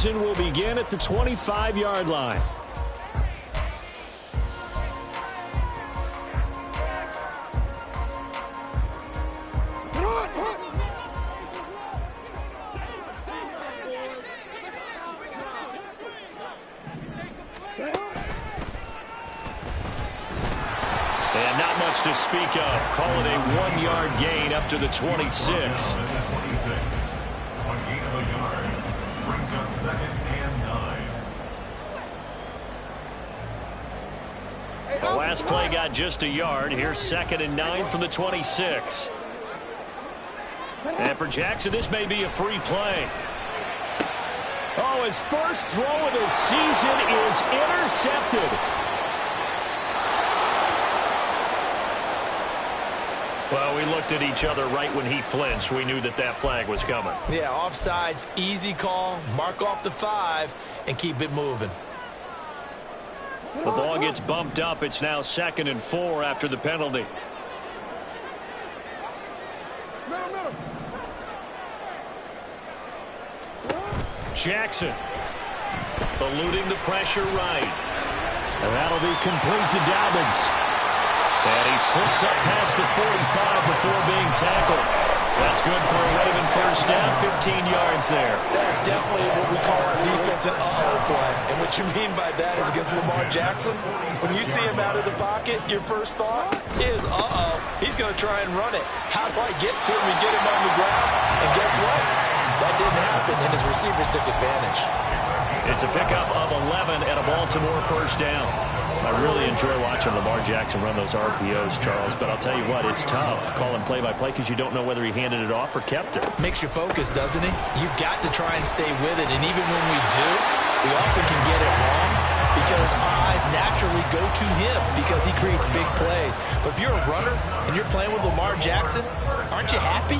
Will begin at the 25-yard line. And not much to speak of. Call it a 1-yard gain up to the 26. The last play got just a yard. Here's 2nd and 9 from the 26. And for Jackson, this may be a free play. Oh, his first throw of the season is intercepted. Well, we looked at each other right when he flinched. We knew that that flag was coming. Yeah, offsides, easy call. Mark off the 5 and keep it moving. The ball gets bumped up. It's now 2nd and 4 after the penalty. Jackson eluding the pressure right. And that'll be complete to Dobbins. And he slips up past the 45 before being tackled. That's good for a Raven first down, 15 yards there. That's definitely what we call our defense an uh-oh play. And what you mean by that is against Lamar Jackson, when you see him out of the pocket, your first thought is, uh-oh, he's going to try and run it. How do I get to him and get him on the ground? And guess what? That didn't happen, and his receivers took advantage. It's a pickup of 11 and a Baltimore first down. I really enjoy watching Lamar Jackson run those RPOs, Charles, but I'll tell you what, it's tough calling play-by-play because you don't know whether he handed it off or kept it. Makes you focus, doesn't it? You've got to try and stay with it, and even when we do, we often can get it wrong because our eyes naturally go to him because he creates big plays. But if you're a runner and you're playing with Lamar Jackson, aren't you happy?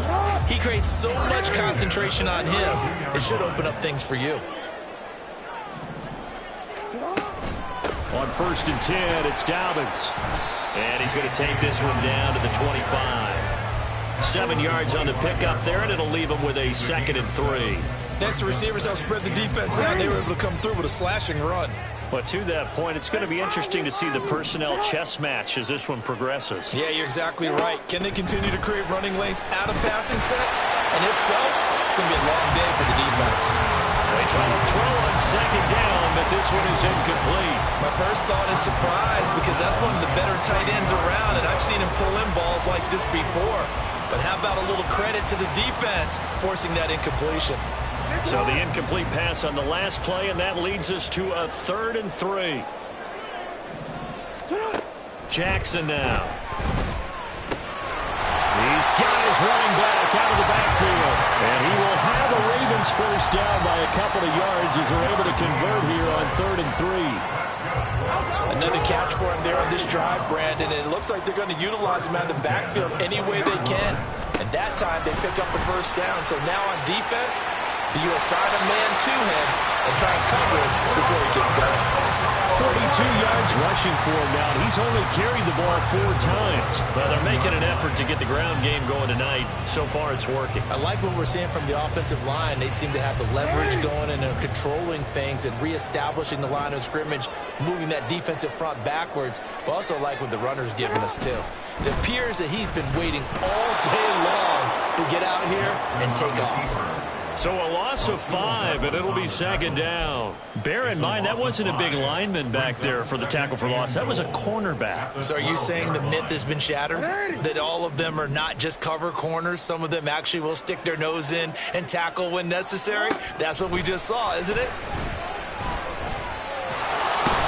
He creates so much concentration on him, it should open up things for you. On 1st and 10, it's Dobbins. And he's going to take this one down to the 25. 7 yards on the pickup there, and it'll leave him with a 2nd and 3. Next, the receivers help spread the defense out. They were able to come through with a slashing run. Well, to that point, it's going to be interesting to see the personnel chess match as this one progresses. Yeah, you're exactly right. Can they continue to create running lanes out of passing sets? And if so, it's going to be a long day for the defense. They try to throw on 2nd down, but this one is incomplete. My first thought is surprise because that's one of the better tight ends around, and I've seen him pull in balls like this before. But how about a little credit to the defense forcing that incompletion? So the incomplete pass on the last play, and that leads us to a 3rd and 3. Jackson now. He's got his running back out of the backfield. And he will have the Ravens first down by a couple of yards as they're able to convert here on 3rd and 3. Another catch for him there on this drive, Brandon. And it looks like they're going to utilize him out of the backfield any way they can. And that time they pick up the first down. So now on defense, do you assign a man to him and try and cover him before he gets going? 42 yards rushing for him now. He's only carried the ball 4 times. Well, they're making an effort to get the ground game going tonight. So far, it's working. I like what we're seeing from the offensive line. They seem to have the leverage going and are controlling things and reestablishing the line of scrimmage, moving that defensive front backwards. But also like what the runner's giving us, too. It appears that he's been waiting all day long to get out here and take off. So a loss of 5, and it'll be 2nd down. Bear in mind, that wasn't a big lineman back there for the tackle for loss. That was a cornerback. So are you saying the myth has been shattered? That all of them are not just cover corners? Some of them actually will stick their nose in and tackle when necessary? That's what we just saw, isn't it?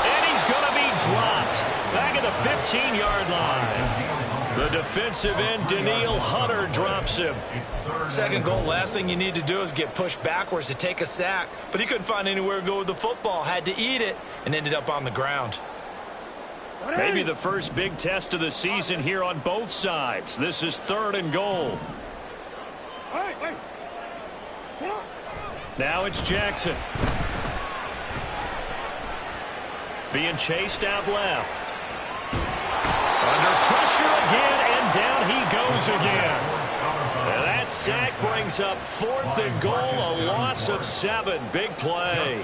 And he's going to be dropped back at the 15-yard line. The defensive end, Daniil Hunter, drops him. 2nd goal, last thing you need to do is get pushed backwards to take a sack. But he couldn't find anywhere to go with the football, had to eat it, and ended up on the ground. Maybe the first big test of the season here on both sides. This is 3rd and goal. Now it's Jackson. Being chased out left. Under pressure again, and down he goes again. And that That sack brings up 4th and goal, a loss of 7. Big play.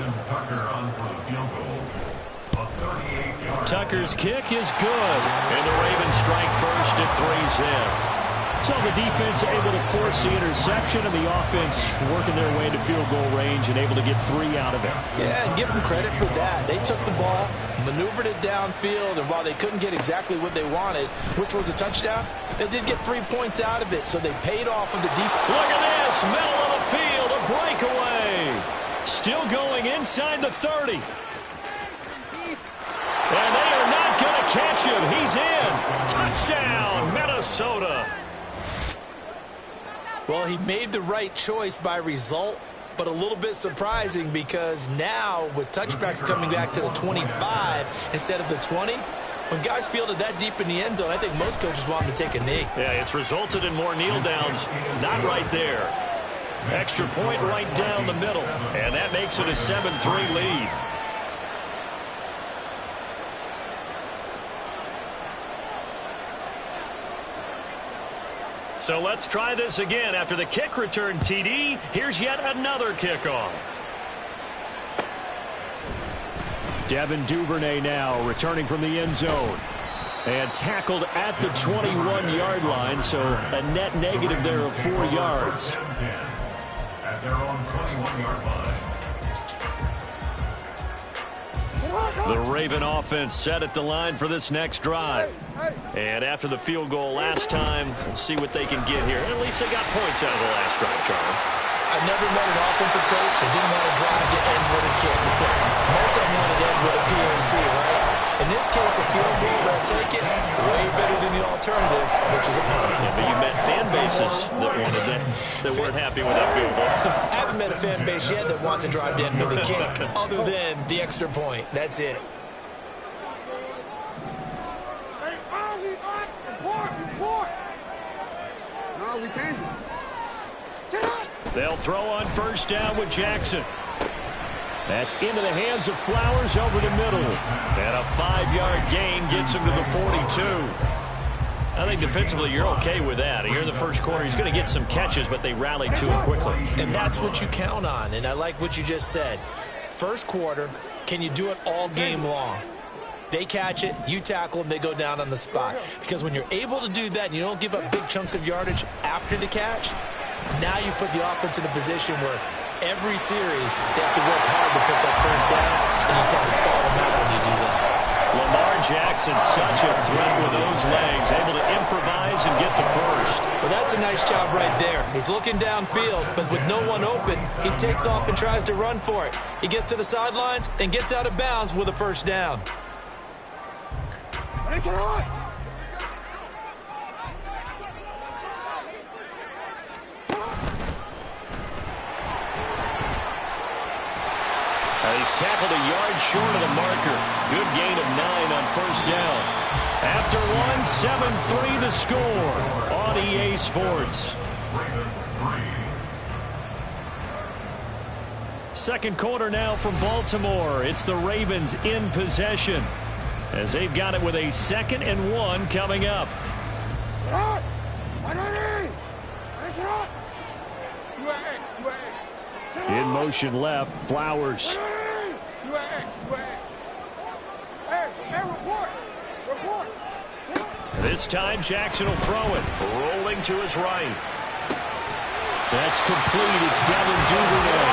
Tucker's kick is good, and the Ravens strike first at 3's in. So the defense able to force the interception, and the offense working their way into field goal range and able to get 3 out of it. Yeah, and give them credit for that. They took the ball, maneuvered it downfield, and while they couldn't get exactly what they wanted, which was a touchdown, they did get 3 points out of it, so they paid off of the deep. Look at this, middle of the field, a breakaway. Still going inside the 30. And they are not going to catch him. He's in. Touchdown, Minnesota. Well, he made the right choice by result, but a little bit surprising because now with touchbacks coming back to the 25 instead of the 20, when guys fielded that deep in the end zone, I think most coaches want him to take a knee. Yeah, it's resulted in more kneel downs. Not right there. Extra point right down the middle, and that makes it a 7-3 lead. So let's try this again. After the kick return TD, here's yet another kickoff. Devin Duvernay now returning from the end zone. And tackled at the 21-yard line, so a net negative there of 4 yards. At their own 21-yard line. The Raven offense set at the line for this next drive. And after the field goal last time, we'll see what they can get here. At least they got points out of the last drive, Charles. I never met an offensive coach that didn't want to drive to end with a kick. Most of them wanted to end with a PAT, right? In this case, a field goal, they'll take it way better than the alternative, which is a punt. Yeah, but you met fan bases that wanted that weren't happy with that field goal. I haven't met a fan base yet that wants to drive to end with a kick, other than the extra point. That's it. No, we changed it. They'll throw on first down with Jackson. That's into the hands of Flowers over the middle. And a 5-yard gain gets him to the 42. I think defensively you're okay with that. Here in the first quarter, he's going to get some catches, but they rallied to him quickly. And that's what you count on, and I like what you just said. First quarter, can you do it all game long? They catch it, you tackle them, they go down on the spot. Because when you're able to do that and you don't give up big chunks of yardage after the catch, now you put the offense in a position where every series they have to work hard to pick up first downs, and you tend to stall them out when you do that. Lamar Jackson, such a threat with those legs, able to improvise and get the first. Well, that's a nice job right there. He's looking downfield, but with no one open, he takes off and tries to run for it. He gets to the sidelines and gets out of bounds with a first down. He's tackled a yard short of the marker. Good gain of 9 on first down. After 1, 7-3 the score on EA Sports. Second quarter now from Baltimore. It's the Ravens in possession as they've got it with a 2nd and 1 coming up. In motion left, Flowers. This time Jackson will throw it, rolling to his right. That's complete. It's Devin Duvernay.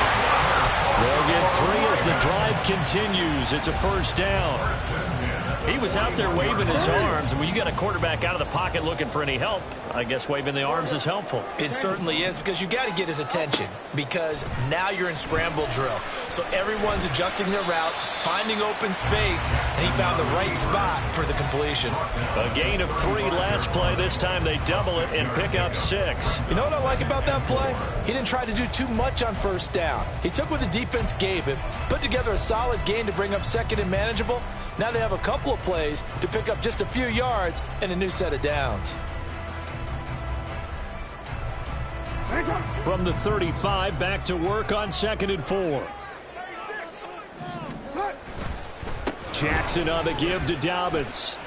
They'll get 3 as the drive continues. It's a first down. He was out there waving his arms, and when you got a quarterback out of the pocket looking for any help, I guess waving the arms is helpful. It certainly is, because you got to get his attention, because now you're in scramble drill. So everyone's adjusting their routes, finding open space, and he found the right spot for the completion. A gain of 3 last play. This time they double it and pick up 6. You know what I like about that play? He didn't try to do too much on first down. He took what the defense gave him, put together a solid gain to bring up 2nd and manageable. Now they have a couple of plays to pick up just a few yards and a new set of downs. From the 35, back to work on 2nd and 4. Jackson on the give to Dobbins.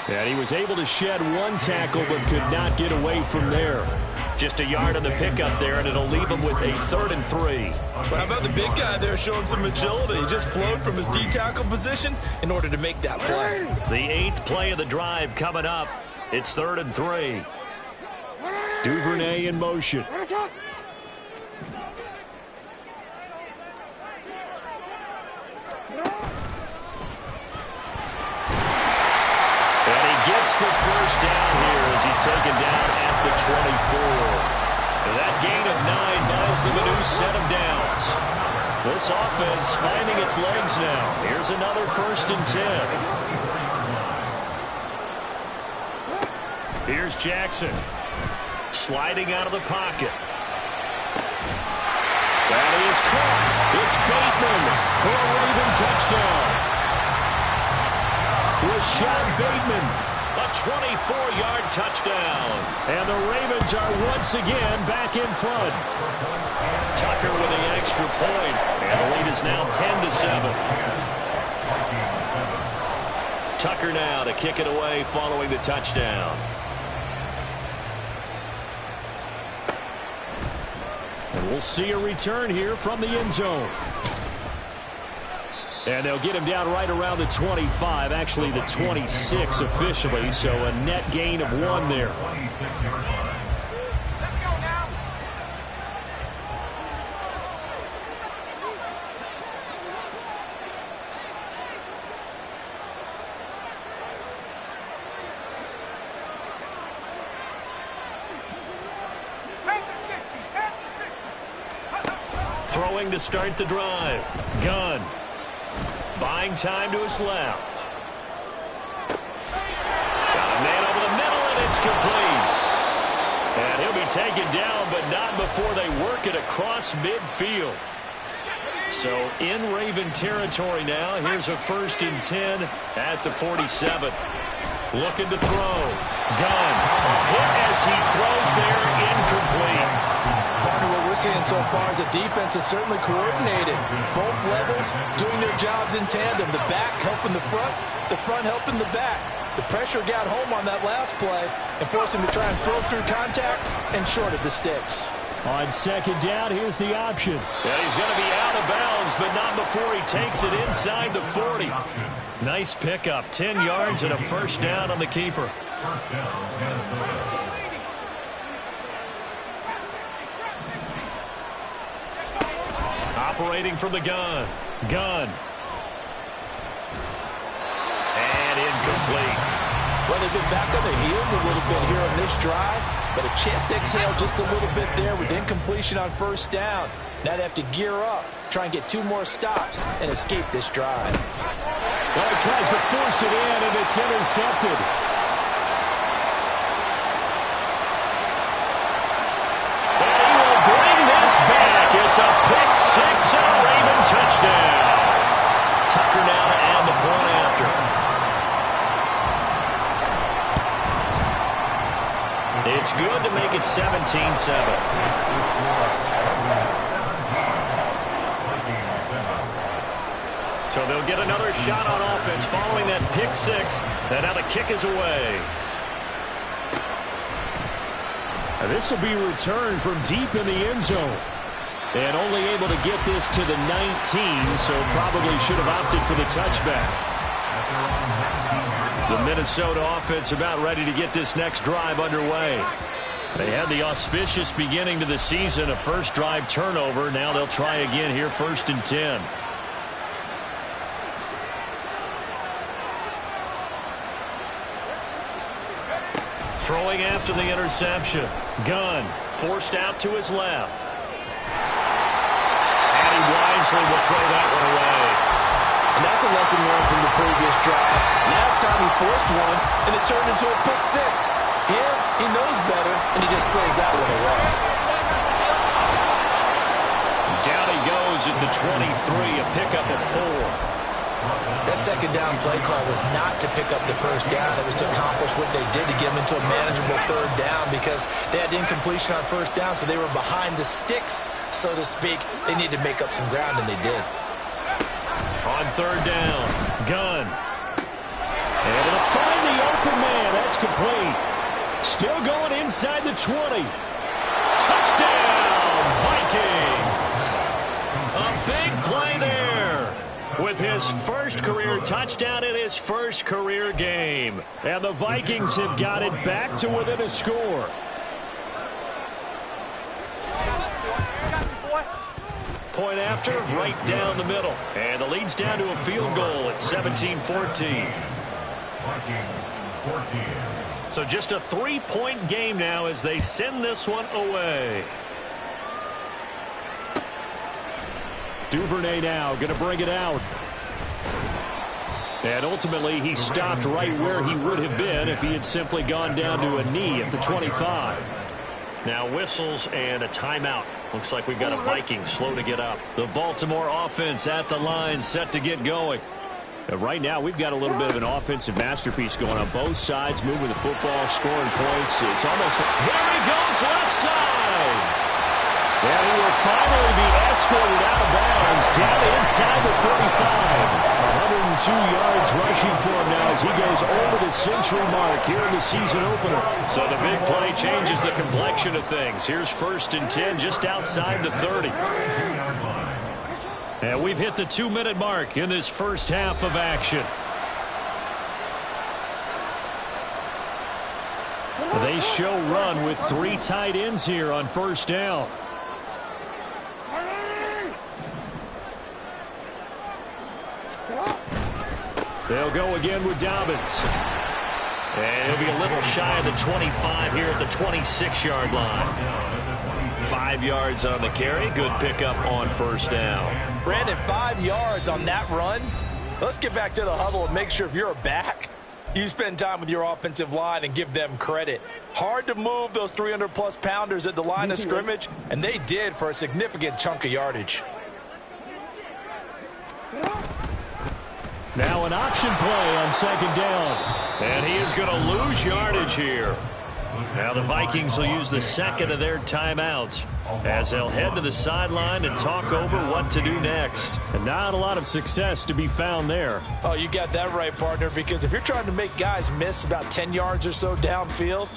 And he was able to shed one tackle but could not get away from there. Just a yard on the pickup there, and it'll leave him with a 3rd and 3. Well, how about the big guy there showing some agility? He just flowed from his D-tackle position in order to make that play. The 8th play of the drive coming up. It's 3rd and 3. Duvernay in motion. Gets the first down here as he's taken down at the 24. That gain of 9 buys them a new set of downs. This offense finding its legs now. Here's another 1st and 10. Here's Jackson. Sliding out of the pocket. That is caught. It's Bateman for a Raven touchdown. Rashad Bateman. A 24-yard touchdown. And the Ravens are once again back in front. Tucker with the extra point. And the lead is now 10-7. Tucker now to kick it away following the touchdown. And we'll see a return here from the end zone. And they'll get him down right around the 25, actually the 26 officially, so a net gain of 1 there. Let's go now. Throwing to start the drive. Gunn. Buying time to his left. Got a man over the middle, and it's complete. And he'll be taken down, but not before they work it across midfield. So in Raven territory now. Here's a 1st and 10 at the 47. Looking to throw. Gunn. Hit as he throws there, incomplete. Partner, what we're seeing so far is the defense is certainly coordinated. Both levels doing their jobs in tandem. The back helping the front helping the back. The pressure got home on that last play and forced him to try and throw through contact and short of the sticks. On 2nd down, here's the option. And he's going to be out of bounds, but not before he takes it inside the 40. Nice pickup, 10 yards and a 1st down on the keeper. Operating from the gun. Gunn. And incomplete. Well, they've been back on their heels a little bit here on this drive, but a chance to exhale just a little bit there with incompletion on 1st down. Now they have to gear up, try and get 2 more stops, and escape this drive. Well, he tries to force it in, and it's intercepted. And he will bring this back. It's a pick-6 and a Raven touchdown. Tucker now to add the point after. It's good to make it 17-7. So they'll get another shot on offense following that pick-6. And now the kick is away. This will be returned from deep in the end zone. And only able to get this to the 19, so probably should have opted for the touchback. The Minnesota offense about ready to get this next drive underway. They had the auspicious beginning to the season, a first drive turnover. Now they'll try again here, 1st and 10. Throwing after the interception. Gunn forced out to his left. And he wisely will throw that one away. And that's a lesson learned from the previous drive. Last time he forced one, and it turned into a pick-6. Here, he knows better, and he just throws that one away. Down he goes at the 23, a pickup of 4. That 2nd down play call was not to pick up the 1st down. It was to accomplish what they did to get them into a manageable 3rd down because they had incompletion on 1st down, so they were behind the sticks, so to speak. They needed to make up some ground, and they did. On 3rd down, Gunn. And to find the open man. That's complete. Still going inside the 20. Touchdown, Vikings. A big play there with his first career touchdown in his first career game. And the Vikings have got it back to within a score. Point after, right down the middle. And the lead's down to a field goal at 17-14. So just a 3-point game now as they send this one away. Duvernay now going to bring it out. And ultimately he stopped right where he would have been if he had simply gone down to a knee at the 25. Now whistles and a timeout. Looks like we've got a Viking slow to get up. The Baltimore offense at the line set to get going. Right now we've got a little bit of an offensive masterpiece going on both sides, moving the football, scoring points. It's almost there he goes left side. And he will finally be escorted out of bounds down inside the 35. 102 yards rushing for him now as he goes over the century mark here in the season opener. So the big play changes the complexion of things. Here's 1st and 10 just outside the 30. And we've hit the 2-minute mark in this first half of action. They show run with 3 tight ends here on 1st down. They'll go again with Dobbins. And he'll be a little shy of the 25 here at the 26-yard line. 5 yards on the carry. Good pickup on 1st down. Brandon, 5 yards on that run. Let's get back to the huddle and make sure if you're a back, you spend time with your offensive line and give them credit. Hard to move those 300-plus pounders at the line of scrimmage, and they did for a significant chunk of yardage. Now an option play on 2nd down. And he is going to lose yardage here. Now the Vikings will use the second of their timeouts as they'll head to the sideline and talk over what to do next. And not a lot of success to be found there. Oh, you got that right, partner, because if you're trying to make guys miss about 10 yards or so downfield,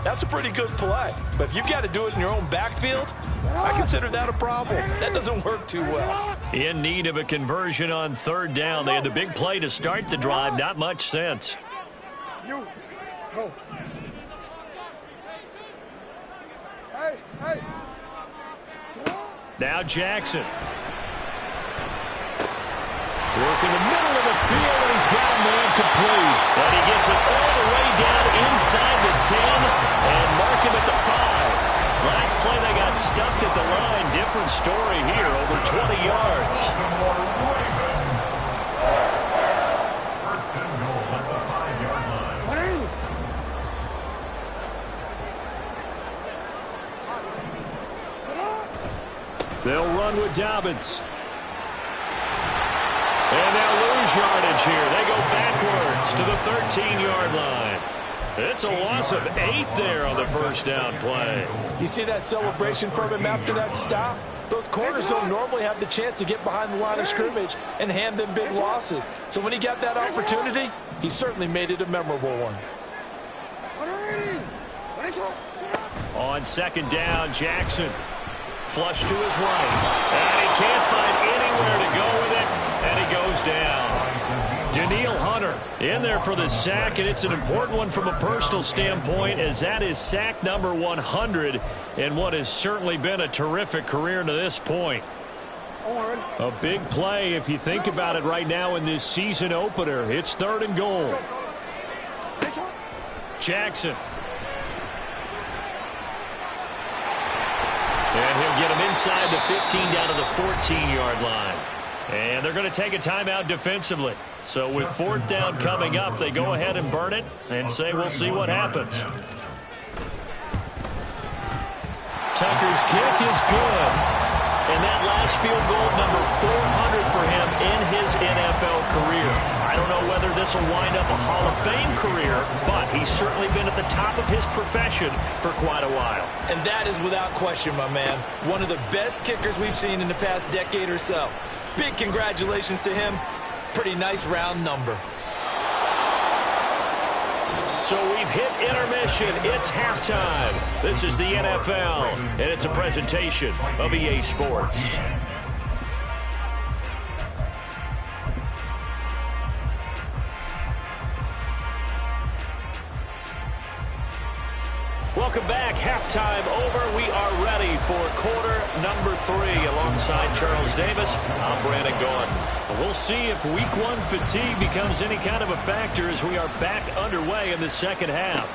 that's a pretty good play. But if you've got to do it in your own backfield, I consider that a problem. That doesn't work too well. In need of a conversion on 3rd down. They had the big play to start the drive. Not much sense. Now Jackson. Work in the middle of the field, and he's got a man complete. And he gets it all the way down inside the 10 and mark him at the 5. Last play they got stuffed at the line. Different story here, over 20 yards. They'll run with Dobbins. And they'll lose yardage here. They go backwards to the 13-yard line. It's a loss of 8 there on the 1st down play. You see that celebration from him after that stop? Those corners don't normally have the chance to get behind the line of scrimmage and hand them big losses. So when he got that opportunity, he certainly made it a memorable one. On 2nd down, Jackson. Flush to his right. And he can't find anywhere to go with it. And he goes down. Danielle Hunter in there for the sack, and it's an important one from a personal standpoint, as that is sack number 100 in what has certainly been a terrific career to this point. A big play if you think about it right now in this season opener. It's 3rd and goal. Jackson. And he'll get him inside the 15 down to the 14-yard line. And they're going to take a timeout defensively. So with 4th down coming up, they go ahead and burn it and say we'll see what happens. Tucker's kick is good. And that last field goal, number 400 for him in his NFL career. I don't know whether this will wind up a Hall of Fame career, but he's certainly been at the top of his profession for quite a while. And that is without question, my man. One of the best kickers we've seen in the past decade or so. Big congratulations to him. Pretty nice round number. So we've hit intermission. It's halftime. This is the NFL, and it's a presentation of EA Sports. Welcome back. Halftime over. We are ready for quarter number 3. Alongside Charles Davis, I'm Brandon Gordon. We'll see if week 1 fatigue becomes any kind of a factor as we are back underway in the second half.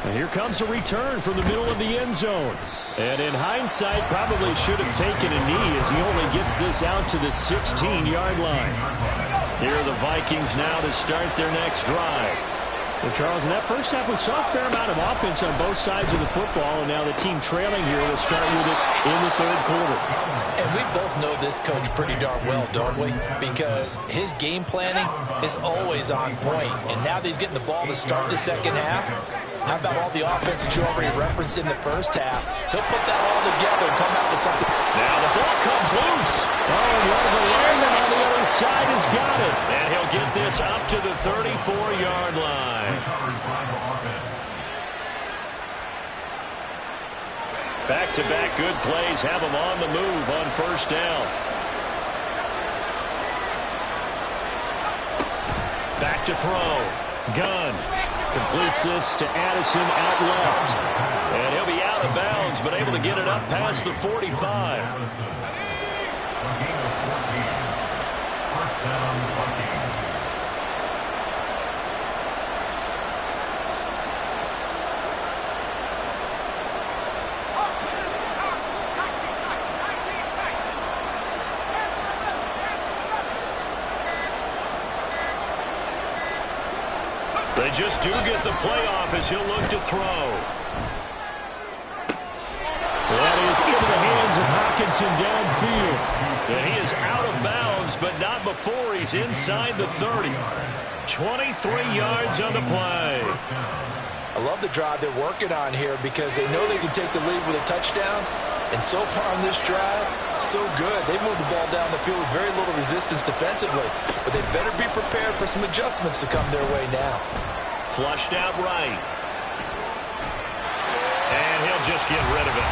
And here comes a return from the middle of the end zone. And in hindsight, probably should have taken a knee as he only gets this out to the 16-yard line. Here are the Vikings now to start their next drive. Well, Charles, in that first half, we saw a fair amount of offense on both sides of the football, and now the team trailing here will start with it in the third quarter. And we both know this coach pretty darn well, don't we? Because his game planning is always on point. And now that he's getting the ball to start the second half, how about all the offense that you already referenced in the first half? He'll put that all together and come out with something. Now the ball comes loose. Oh, and one of the linemen on the other side has got it. And he'll get this up to the 34-yard line. Back-to-back good plays have him on the move on first down. Back to throw. Gunn completes this to Addison out left. And he'll be out of bounds, but able to get it up past the 45. They just do get the playoff as he'll look to throw. That is into the hands of Hockenson downfield. And he is out of bounds, but not before he's inside the 30. 23 yards on the play. I love the drive they're working on here because they know they can take the lead with a touchdown. And so far on this drive, so good. They moved the ball down the field with very little resistance defensively. But they better be prepared for some adjustments to come their way now. Flushed out right. And he'll just get rid of it.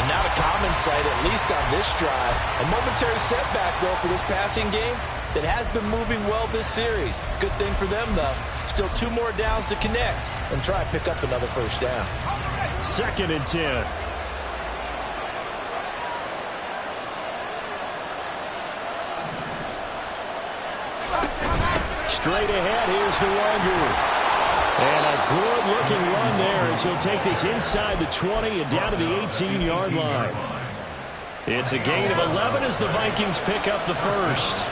And not a common sight, at least on this drive. A momentary setback, though, for this passing game that has been moving well this series. Good thing for them, though. Still 2 more downs to connect and try and pick up another first down. 2nd and 10. Straight ahead, here's Nwangu. And a good-looking run there as he'll take this inside the 20 and down to the 18-yard line. It's a gain of 11 as the Vikings pick up the first.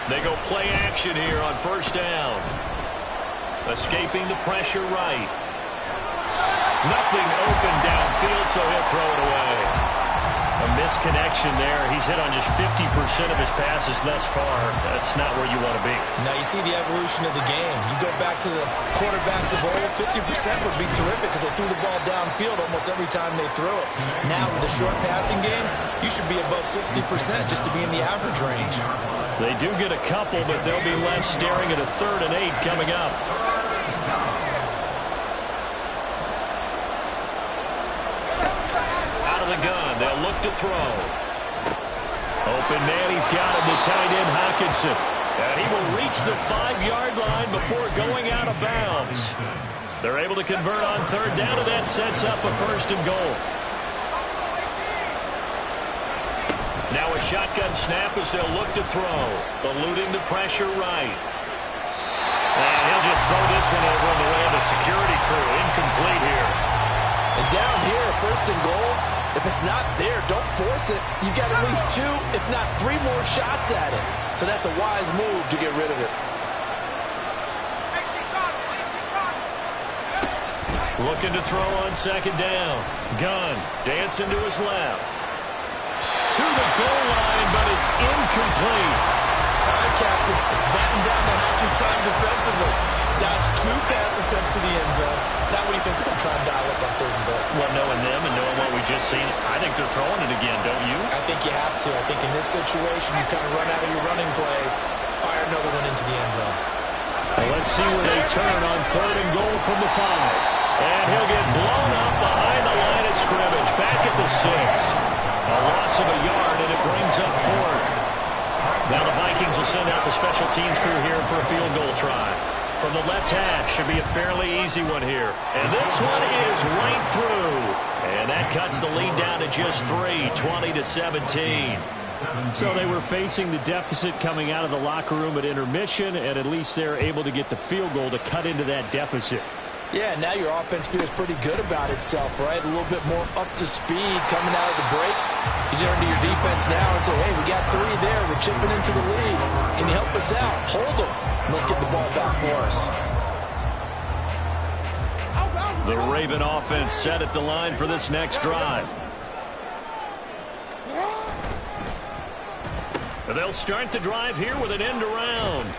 They go play action here on first down. Escaping the pressure right. Nothing open downfield, so he'll throw it away. A misconnection there. He's hit on just 50% of his passes thus far. That's not where you want to be. Now you see the evolution of the game. You go back to the quarterbacks of old, 50% would be terrific because they threw the ball downfield almost every time they threw it. Now with the short passing game, you should be above 60% just to be in the average range. They do get a couple, but they'll be left staring at a 3rd and 8 coming up. Out of the gun, they'll look to throw. Open man, he's got him, the tight end Hockenson. And he will reach the 5-yard line before going out of bounds. They're able to convert on 3rd down, and that sets up a 1st and goal. Now a shotgun snap as they'll look to throw. Eluding the pressure right. And he'll just throw this one over on the way of the security crew. Incomplete here. And down here, 1st and goal, if it's not there, don't force it. You got at least 2, if not 3 more shots at it. So that's a wise move to get rid of it. Looking to throw on 2nd down. Gunn dancing to his left. To the goal line, but it's incomplete. Captain. It's batten down the hatches time defensively. Dodged 2 pass attempts to the end zone. Now what do you think they're going to try and dial up on 3rd and goal? Well, knowing them and knowing what we just seen, I think they're throwing it again, don't you? I think you have to. I think in this situation, you kind of run out of your running plays, fire another one into the end zone. Well, let's see where they turn on 3rd and goal from the 5. And he'll get blown up behind the line of scrimmage. Back at the 6. A loss of a yard, and it brings up 4th. Now the Vikings will send out the special teams crew here for a field goal try. From the left hash, should be a fairly easy one here. And this one is right through. And that cuts the lead down to just 3, 20-17. So they were facing the deficit coming out of the locker room at intermission, and at least they're able to get the field goal to cut into that deficit. Yeah, now your offense feels pretty good about itself, right? A little bit more up to speed coming out of the break. You turn to your defense now and say, hey, we got 3 there. We're chipping into the lead. Can you help us out? Hold them. And let's get the ball back for us. The Raven offense set at the line for this next drive. They'll start the drive here with an end around.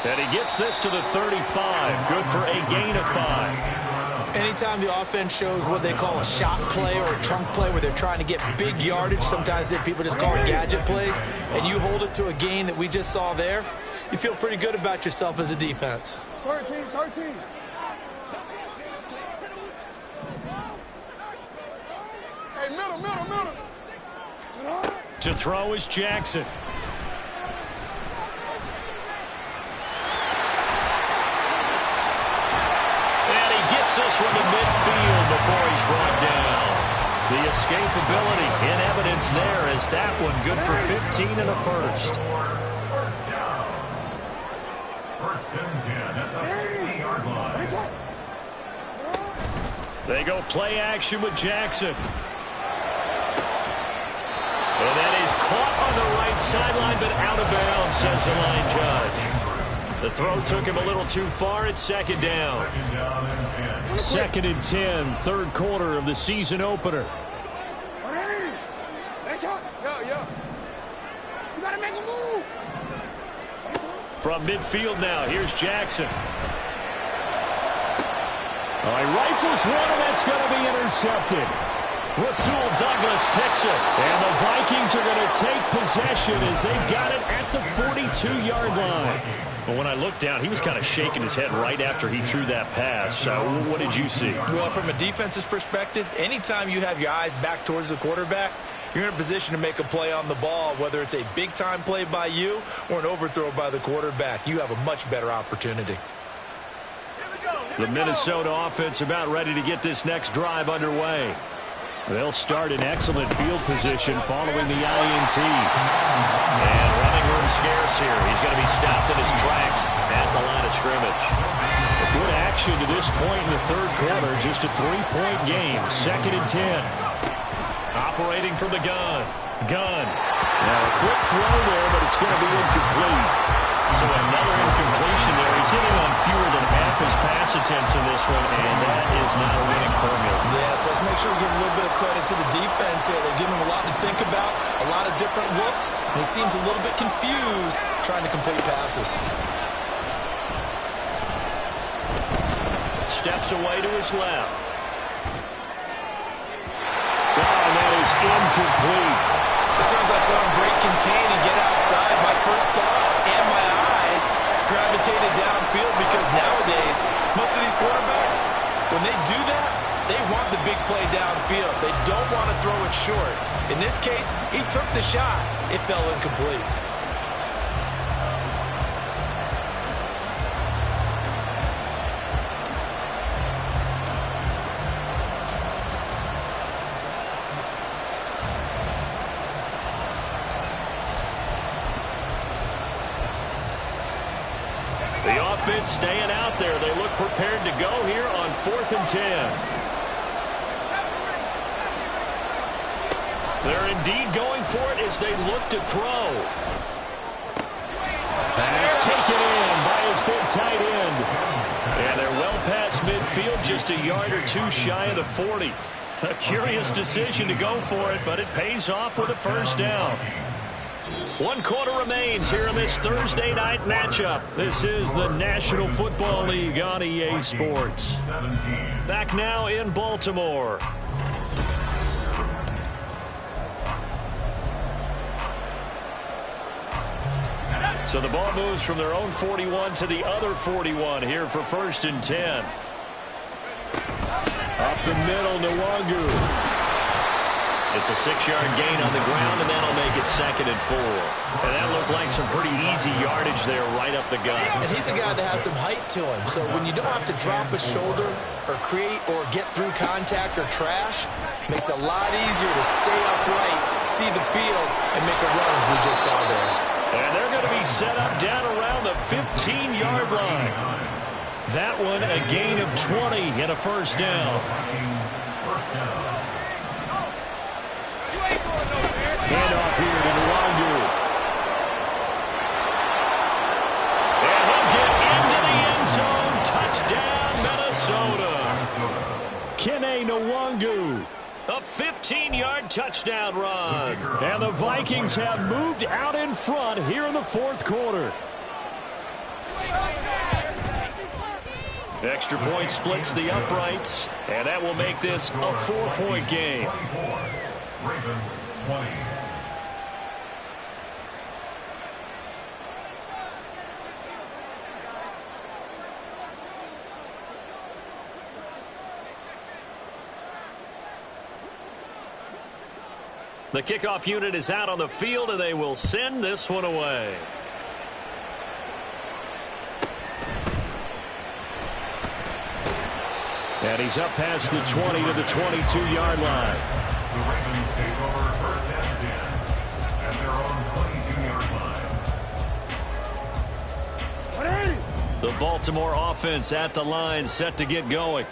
And he gets this to the 35. Good for a gain of 5. Anytime the offense shows what they call a shot play or a trunk play where they're trying to get big yardage, sometimes people just call it gadget plays, and you hold it to a gain that we just saw there, you feel pretty good about yourself as a defense. 13. Hey, middle. To throw is Jackson. This one to midfield before he's brought down. The escapability in evidence there as that one good for 15 and a first. First down. 1st and 10 at the 50-yard line. They go play action with Jackson. And that is caught on the right sideline, but out of bounds, says the line judge. The throw took him a little too far. It's 2nd down. 2nd and 10, 3rd quarter of the season opener. You gotta make a move. From midfield now, here's Jackson. He rifles one, and that's going to be intercepted. Rasul Douglas picks it. And the Vikings are going to take possession as they've got it at the 42-yard line. But when I looked down, he was kind of shaking his head right after he threw that pass. What did you see? Well, from a defense's perspective, anytime you have your eyes back towards the quarterback, you're in a position to make a play on the ball, whether it's a big-time play by you or an overthrow by the quarterback. You have a much better opportunity. The Minnesota offense about ready to get this next drive underway. They'll start in excellent field position following the INT. And running room scarce here. He's going to be stopped in his tracks at the line of scrimmage. A good action to this point in the 3rd quarter. Just a 3-point game. 2nd and 10. Operating from the gun. Now a quick throw there, but it's going to be incomplete. So another incompletion there. He's hitting on fewer than half his pass attempts in this one, and that is not a winning formula. Yes, let's make sure we give a little bit of credit to the defense here. They're giving him a lot to think about, a lot of different looks, and he seems a little bit confused trying to complete passes. Steps away to his left. And that is incomplete. As soon as I saw him break contain and get outside, my first thought and my eyes gravitated downfield because nowadays, most of these quarterbacks, when they do that, they want the big play downfield. They don't want to throw it short. In this case, he took the shot. It fell incomplete. The offense staying out there. They look prepared to go here on 4th and 10. They're indeed going for it as they look to throw. Pass taken in by his big tight end. And they're well past midfield, just a yard or two shy of the 40. A curious decision to go for it, but it pays off with a 1st down. 1 quarter remains here in this Thursday night matchup. This is the National Football League on EA Sports. Back now in Baltimore. So the ball moves from their own 41 to the other 41 here for 1st and 10. Up the middle, Nwangu. It's a 6-yard gain on the ground, and that'll make it 2nd and 4. And that looked like some pretty easy yardage there right up the gut. And he's a guy that has some height to him. So when you don't have to drop a shoulder or create or get through contact or trash, makes it a lot easier to stay upright, see the field, and make a run as we just saw there. And they're going to be set up down around the 15-yard line. That one a gain of 20 and a 1st down. Handoff here to Nwangu. And he'll get into the end zone. Touchdown, Minnesota. Kene Nwangu. A 15-yard touchdown run. And the Vikings have moved out in front here in the 4th quarter. Extra point splits the uprights, and that will make this a 4-point game. Ravens 20. The kickoff unit is out on the field, and they will send this one away. And he's up past the 20 to the 22-yard line. The Ravens take over 1st and 10 at their own 22-yard line. The Baltimore offense at the line, set to get going.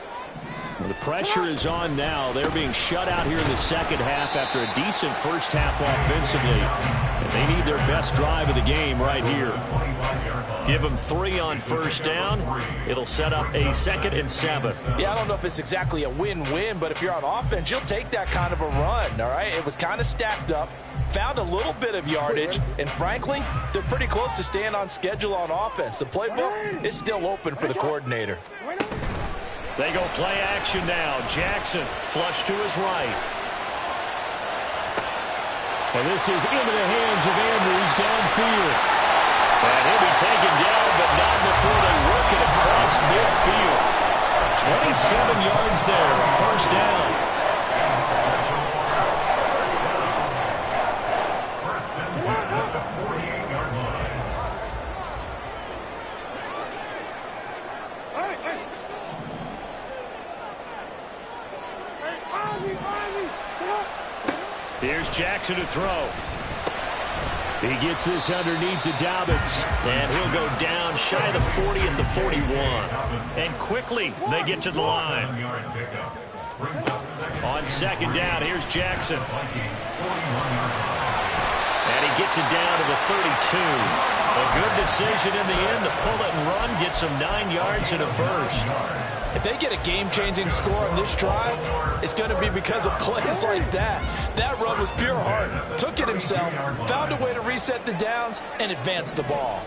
Well, the pressure is on now. They're being shut out here in the 2nd half after a decent 1st half offensively. And they need their best drive of the game right here. Give them 3 on 1st down. It'll set up a 2nd and 7. Yeah, I don't know if it's exactly a win-win, but if you're on offense, you'll take that kind of a run, all right? It was kind of stacked up, found a little bit of yardage, and frankly, they're pretty close to staying on schedule on offense. The playbook is still open for the coordinator. They go play action now. Jackson flush to his right. And this is into the hands of Andrews downfield. And he'll be taken down, but not before they work it across midfield. 27 yards there, a 1st down. 1st and 10 at the 48-yard line. Here's Jackson to throw. He gets this underneath to Dobbins, and he'll go down shy of the 40 at the 41. And quickly, they get to the line. On 2nd down, here's Jackson. And he gets it down to the 32. A good decision in the end to pull it and run, gets him 9 yards and a 1st. If they get a game-changing score on this drive, it's going to be because of plays like that. That run was pure heart. Took it himself, found a way to reset the downs, and advance the ball.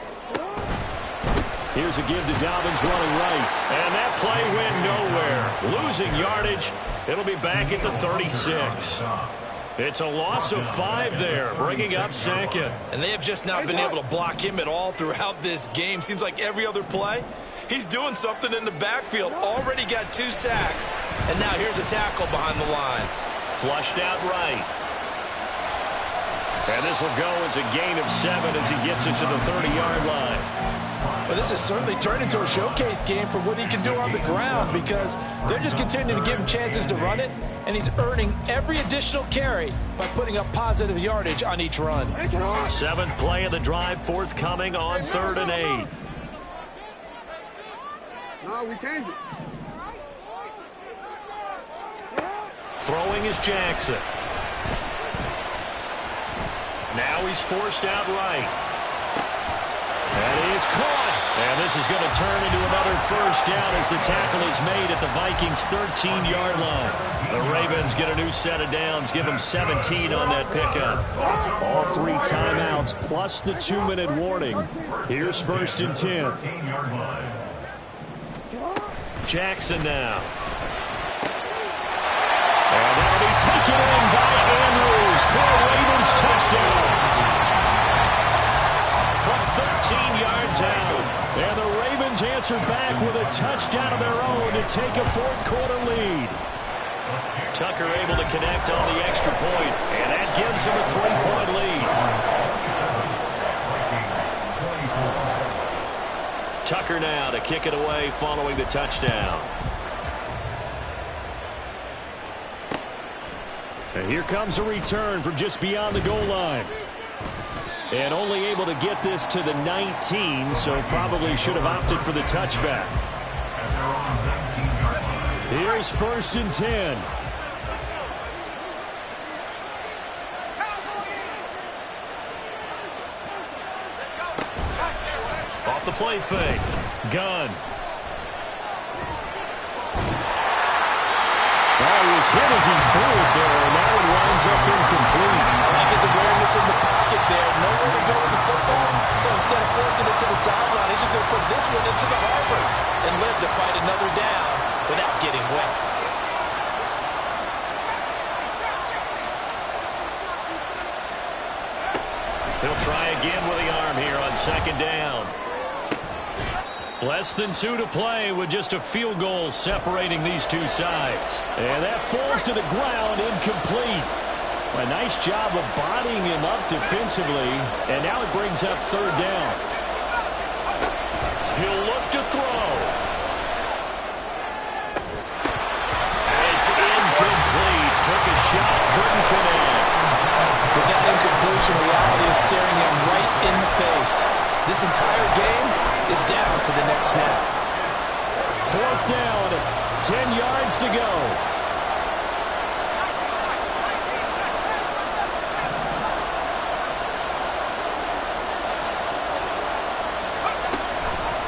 Here's a give to Dobbins running right. And that play went nowhere. Losing yardage. It'll be back at the 36. It's a loss of 5 there, bringing up 2nd. And they have just not been able to block him at all throughout this game. Seems like every other play, he's doing something in the backfield. Already got 2 sacks. And now here's a tackle behind the line. Flushed out right. And this will go as a gain of 7 as he gets it to the 30-yard line. Well, this has certainly turned into a showcase game for what he can do on the ground because they're just continuing to give him chances to run it, and he's earning every additional carry by putting up positive yardage on each run. 7th play of the drive forthcoming on 3rd and 8. No, we changed it. Throwing is Jackson. Now he's forced out right. That is caught. And this is going to turn into another first down as the tackle is made at the Vikings' 13-yard line. The Ravens get a new set of downs, give them 17 on that pickup. All 3 timeouts plus the 2-minute warning. Here's 1st and 10. Jackson now. And that'll be taken in by Andrews for a Ravens touchdown. From 13 yards out. And the Ravens answer back with a touchdown of their own to take a 4th-quarter lead. Tucker able to connect on the extra point, and that gives him a 3-point lead. Tucker now to kick it away following the touchdown. And here comes a return from just beyond the goal line. And only able to get this to the 19, so probably should have opted for the touchback. Here's 1st and 10. Off the play fake. Gunn. Well, he was hit as he threw it there, and that one winds up incomplete. I like his awareness in the pocket there. Nowhere to go with the football. So instead of forcing it to the sideline, he's just going to put this one into the harbor and live to fight another down without getting wet. He'll try again with the arm here on 2nd down. Less than 2 to play with just a field goal separating these two sides. And that falls to the ground, incomplete. A nice job of bodying him up defensively. And now it brings up 3rd down. He'll look to throw. It's incomplete. Took a shot, couldn't connect. With that incompletion, reality is staring him right in the face. This entire game is down to the next snap. 4th down, 10 yards to go.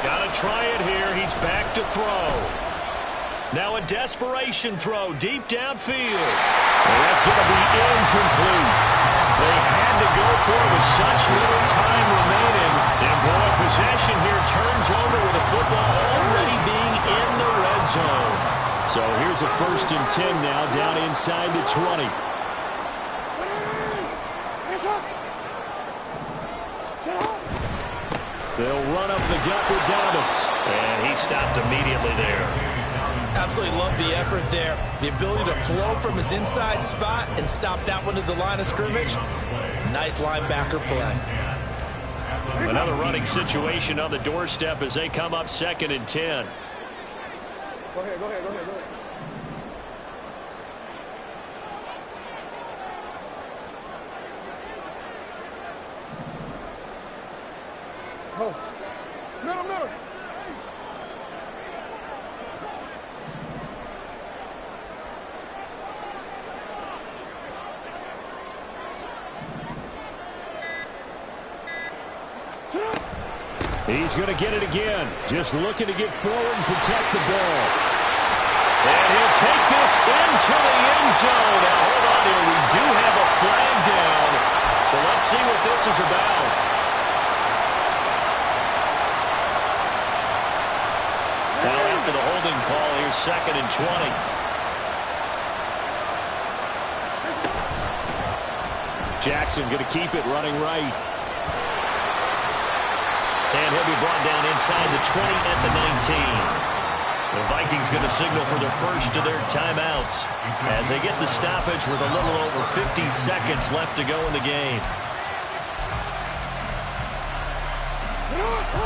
Got to try it here. He's back to throw. Now a desperation throw deep downfield. And that's going to be incomplete. They had to go for it with such little time remaining. And boy, possession here turns over with the football already being in the red zone. So here's a 1st and 10 now down inside the 20. They'll run up the gut with Dobbins. And he stopped immediately there. Absolutely love the effort there. The ability to flow from his inside spot and stop that one at the line of scrimmage. Nice linebacker play. Another running situation on the doorstep as they come up 2nd and 10. Go ahead. Go. Middle. He's going to get it again. Just looking to get forward and protect the ball. And he'll take this into the end zone. Now, hold on here. We do have a flag down. So let's see what this is about. Now, after the holding call, here's 2nd and 20. Jackson going to keep it running right. And he'll be brought down inside the 20 at the 19. The Vikings going to signal for their first of their timeouts as they get the stoppage with a little over 50 seconds left to go in the game.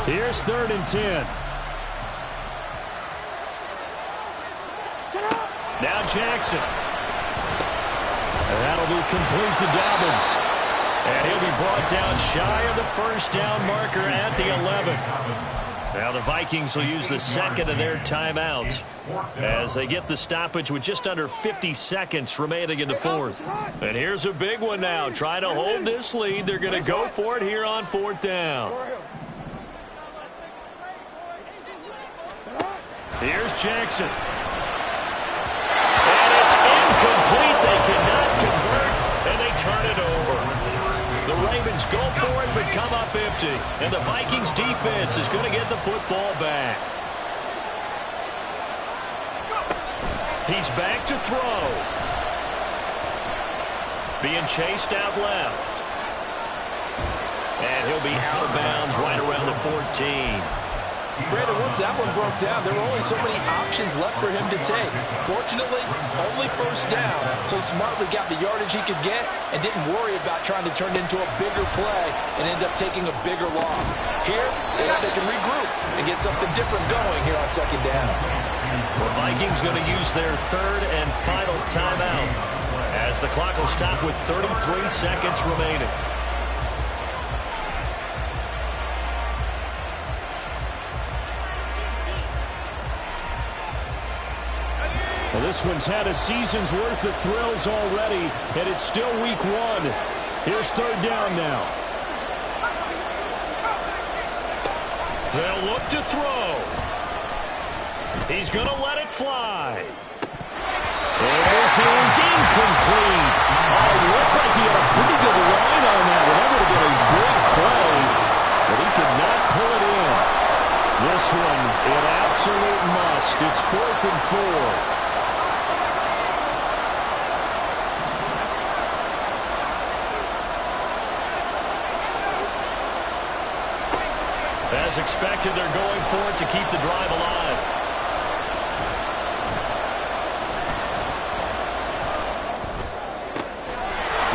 Here's 3rd and 10. Now Jackson. And that'll be complete to Dobbins. And he'll be brought down shy of the 1st down marker at the 11. Now the Vikings will use the 2nd of their timeouts as they get the stoppage with just under 50 seconds remaining in the 4th. And here's a big one now. Trying to hold this lead. They're going to go for it here on 4th down. Here's Jackson. And it's incomplete. They cannot convert, and they turn it over. The Ravens go for it, but come up empty. And the Vikings defense is going to get the football back. He's back to throw. Being chased out left. And he'll be out of bounds right around the 14. Brandon, once that one broke down, there were only so many options left for him to take. Fortunately, only first down, so smartly got the yardage he could get and didn't worry about trying to turn it into a bigger play and end up taking a bigger loss. Here, they can regroup and get something different going here on second down. The Vikings going to use their third and final timeout as the clock will stop with 33 seconds remaining. Well, this one's had a season's worth of thrills already, and it's still week one. Here's third down now. They'll look to throw. He's going to let it fly. This is incomplete. Oh, it looked like he had a pretty good line on that one. That would have been a big play, but he could not pull it in. This one, an absolute must. It's 4th and 4. As expected, they're going for it to keep the drive alive.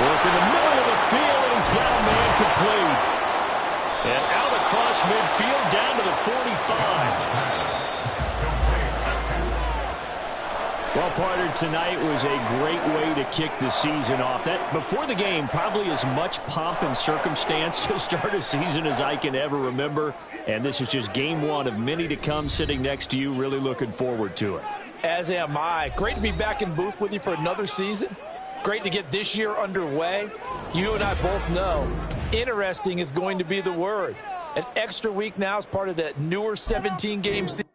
Work in the middle of the field, and he's got a man complete. And out across midfield, down to the 45. Well, partner, tonight was a great way to kick the season off. That before the game, probably as much pomp and circumstance to start a season as I can ever remember. And this is just game one of many to come sitting next to you. Really looking forward to it. As am I. Great to be back in booth with you for another season. Great to get this year underway. You and I both know interesting is going to be the word. An extra week now is part of that newer 17-game season.